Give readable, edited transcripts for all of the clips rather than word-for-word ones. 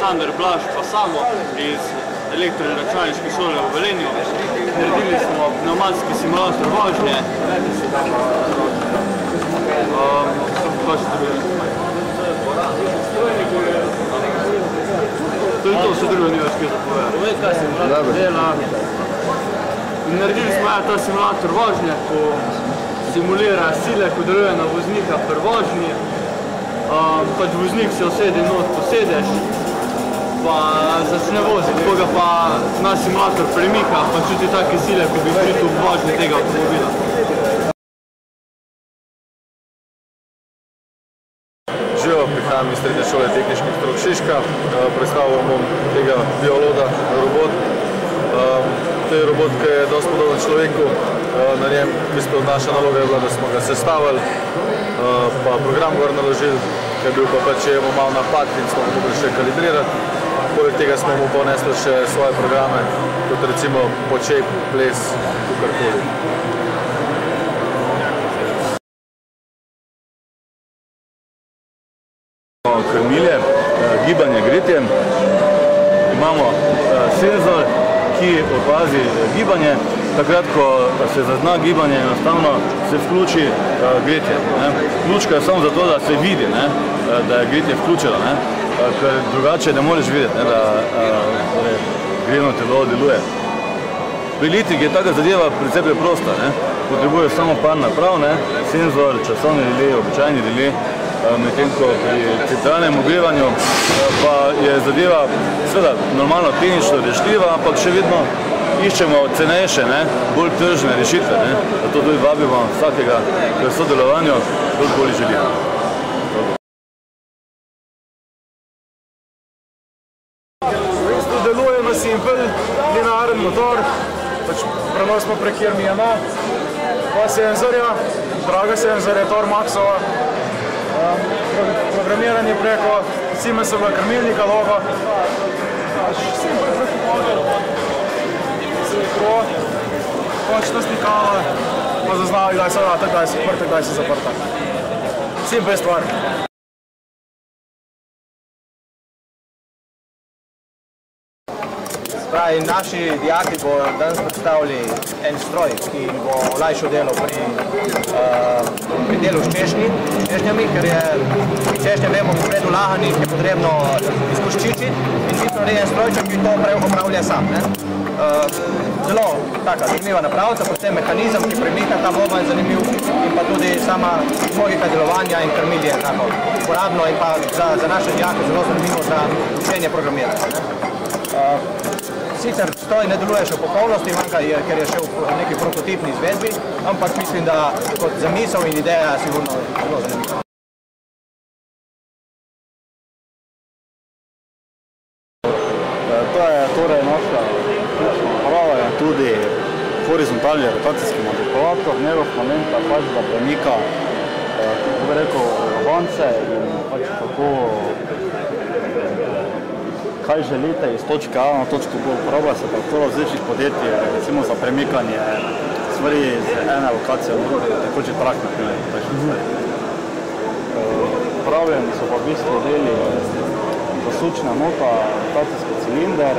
Aleksandar Blaž pa Samo iz elektroračunalniške šole v Velenju. Naredili smo pnevmatski simulator vožnje. To je to, vse drugo ni več kaj zapovedati. Naredili smo ta simulator vožnje, ko simulira sile, ko deluje na voznika pri vožnji. Pač voznik se usede not, posedeš, pa začne voziti, koga pa na simulator premika, pa čuti take sile, ko bi čutil v vožnji tega avtomobila. Živo, prihajam iz srednje šole tehničkih strok Šiška, predstavljam bom tega bioloda robot. To je robot, ki je dosti podoben človeku, na njem v bistvu naša naloga je bila, da smo ga sestavili, pa program gor naložili, ki je bil pa pač, če imamo malo napad in smo ga mogli še kalibrirati. Poleg tega smo mu pa vnesli še svoje programe, kot recimo počep, ples, kakorkoli. Krmilje, gibanje, gretje. Imamo senzor, ki opazi gibanje. Takrat, ko se zazna gibanje, enostavno se vključi gretje. Lučka je samo zato, da se vidi, da je gretje vključeno, ker drugače ne moreš videti, da grejno telo deluje. Pri elektriki je taka zadeva precej preprosta. Potrebuje samo par naprav, senzor, časovni relej, običajni relej. Medtem ko pri centralnem ogrevanju pa je zadeva seveda normalno tehnično rešljiva, ampak še vedno iščemo cenejše, bolj tržne rešitve. Zato tudi vabimo vsakega k sodelovanju, kdorkoli želi. V bistvu deluje na simpel, linearen motor, prenos smo prek Irmijana, dva senzorja, draga senzorja, Tormaxova, programiranje preko Siemensovega krmilnika logo, simpel preko mikro, končna stikala, pa zaznavi, kdaj se vrata, kdaj se odprta, kdaj se zaprta. Simpel stvar. Pravi, naši dijaki bodo danes predstavili en stroj, ki bo olajšal delo pri delu s češnjami, ker je češnje, vemo, v predu lahanih je potrebno izkoščičiti in čisto narejen strojček, ki to opravlja sam. Zelo taka zanimiva napravca, predvsem mehanizem, ki premika ta boba je zanimiv in pa tudi sama logika delovanja in krmilje tako uporabno in pa za naše dijake zelo zanimivo za učenje programiranja. Sicer stroj ne deluje še v popolnosti, ker je še v neki prototipni izvedbi, ampak mislim, da kot zamisel in ideja je sigurno zelo zanimiva. To je torej naša ključna naprava in tudi horizontalni rotacijski manipulator. Njegov namen pa pač, da premika, kako bi rekel, vance in pač tako kaj želite iz točke A na točko B. Uporablja se tako različnih podjetij, recimo za premikanje stvari iz ene lokacije v druge, tekoči trak, na primer. zraven so pa v bistvu deli zasučna nota, rotacijski cilinder,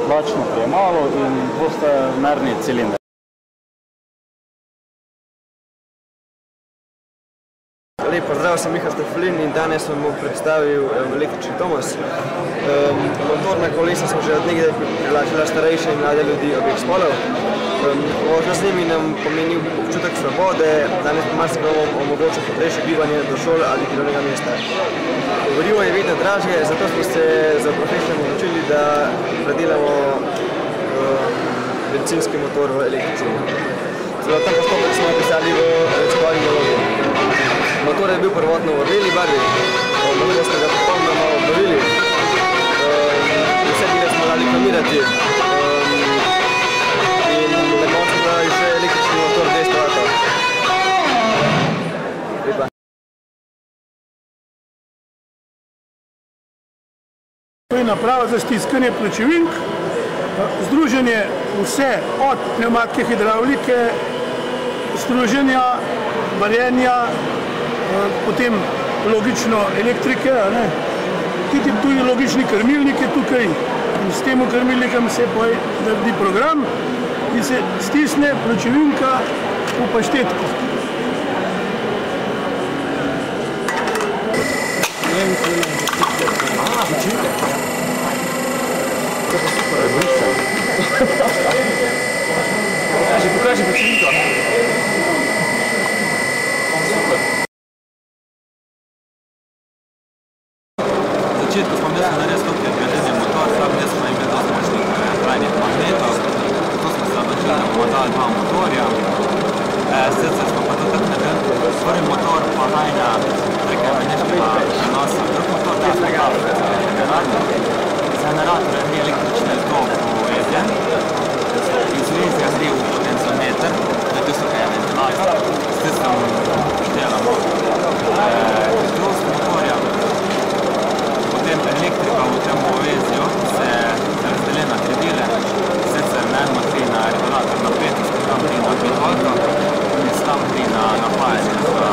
tlačno prijemalo in dvostomerni cilinder. Lep pozdrav, sem Miha Stefelin in danes vam bom predstavil električni Tomos. Motorna kolesa smo že od nekdaj privlačila starejše in mlade ljudi obeh spolov. Vožnja z njimi nam pomeni občutek svobode, danes pa marsikomu omogoča hitrejše gibanje do šole ali delovnega mesta. Gorivo je vedno dražje, zato smo se za profesionalno odločili, da predelamo bencinski motor v električni. Celoten postopek smo napisali v raziskovalni nalogi. Motor je bil prvotno v beli barvi, motor smo ga popolnoma obnovili. Vse dele smo dali kromirati in na koncu da je še električni motor 200 W. To je naprava za stiskanje pločevink, združenje vse od pnevmatske hidravlike, struženja, varjenja, potem logično elektrike, tudi logični krmilnik je tukaj in s tem krmilnikom se naredi program in se stisne pločevinka v paštetko. Pokaži pločevinko. V začetku smo mislili narediti skupaj benzinski motor, zdaj smo imeli dosti močnih trajnih magnetov, zato smo se odločili, da bomo dali dva motorja. Sicer smo pa dotaknili prvi motor, pa najna prekrmenečnega prenosa drug motor, da smo dali generator. Z generatorjem ni električni tok uvezen, iz vezja gre v potenciometer, to je tisto, kaj je ventilator, s tistem štelamo hitrost motorja. Potem elektrika v tem povezju se razdeli na tri dele, sicer na eno tri na regulator napetosti, tam tri na pitvalka in tam tri na napajanje za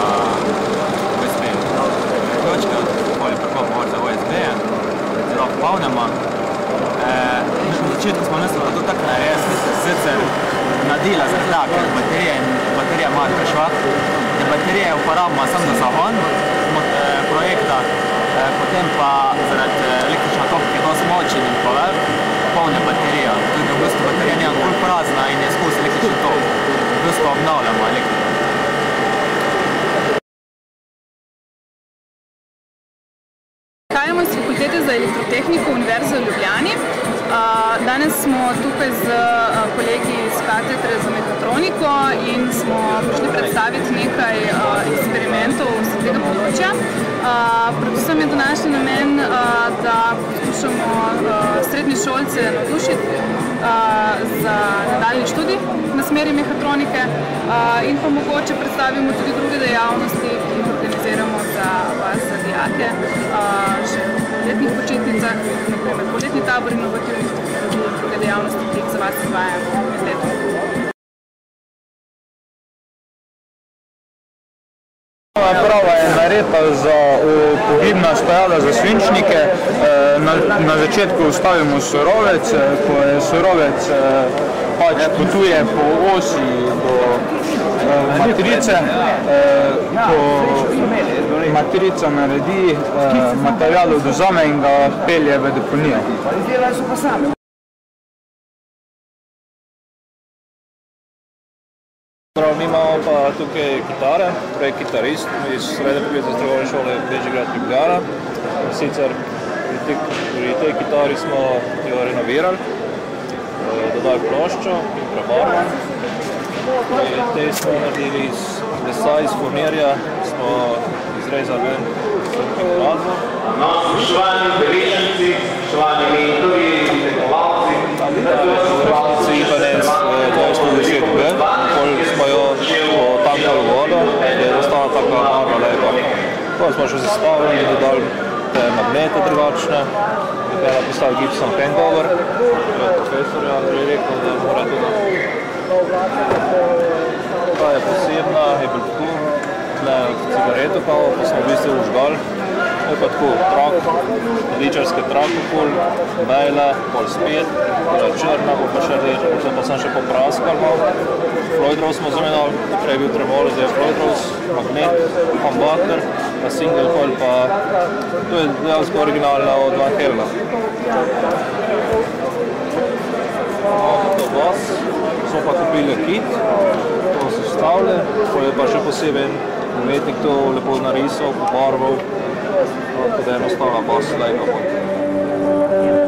USB. Priključke okoli preklopimo za USB-je, zelo popolnoma. Na začetku smo mislili, da to tako narediti, sicer nadela za tlak, baterija ima prešvat, in baterije uporabimo samo za zagon projekta, potem pa zaradi električna tok, ki je dosti močen in povelik, polne baterija. Tudi v bistvu baterija nije bolj prazna in je skozi električni tok. V bistvu obnavljamo elektriko. Prihajamo iz Fakultete za elektrotehniko Univerze v Ljubljani. Danes smo tukaj z kolegi iz katedre za mehatroniko in smo prišli predstaviti nekaj eksperimentov z tega področja. Predvsem je današnji namen, da poskušamo srednješolce navdušiti za nadaljnji študij na smeri mehatronike in pa mogoče predstavimo tudi druge dejavnosti, ki jih organiziramo za vas, za dijake, že v letnih počitnicah, naprimer poletni tabor inovativnih tehnologij in druge dejavnosti, ki jih za vas izvajamo med letom. Naprava je narejena za pogibna stojala za svinčnike. Na začetku stavimo surovec, ko je surovec pač potuje po osi do matrice, ko matrica naredi material odvzame in ga pelje v deponijo. Mi imamo pa tukaj kitare, prej kitarist iz Srednje poklicne strokovne šole Bežigrad Ljubljana. Sicer pri tej kitari smo jo renovirali, dodali ploščo in prebarvali. Te smo naredili iz lesa, iz furnirja, smo izrezali ven gradbo. Spoštovani udeleženci, spoštovani mentorji in tekmovalci, smo jo potankali vodo, je ostala taka marla lepa. Potem smo še zastavili, dodali te magnete drugačne, tukaj je napisal Gibson Hangover, profesor je Andrej rekel, da mora tudi. Ta je posebna, je bil tako, od cigareto kao, pa smo v bistvu užgali. je pa tako trak, ličarske trakopol, bejle, pol spet, črna, pa še rdeča, potem pa sem še popraskal malo. Floydrose smo zamenjali, prej je bil Tremolo, zdaj je Floydrose, magnet, humbucker, pa single coil, pa to je dejansko originalna od Van Helena. Smo pa kupili kit, to so stavile, to je pa še posebej umetnik to lepo narisal, pobarval, tako da je enostavna bas, lejka.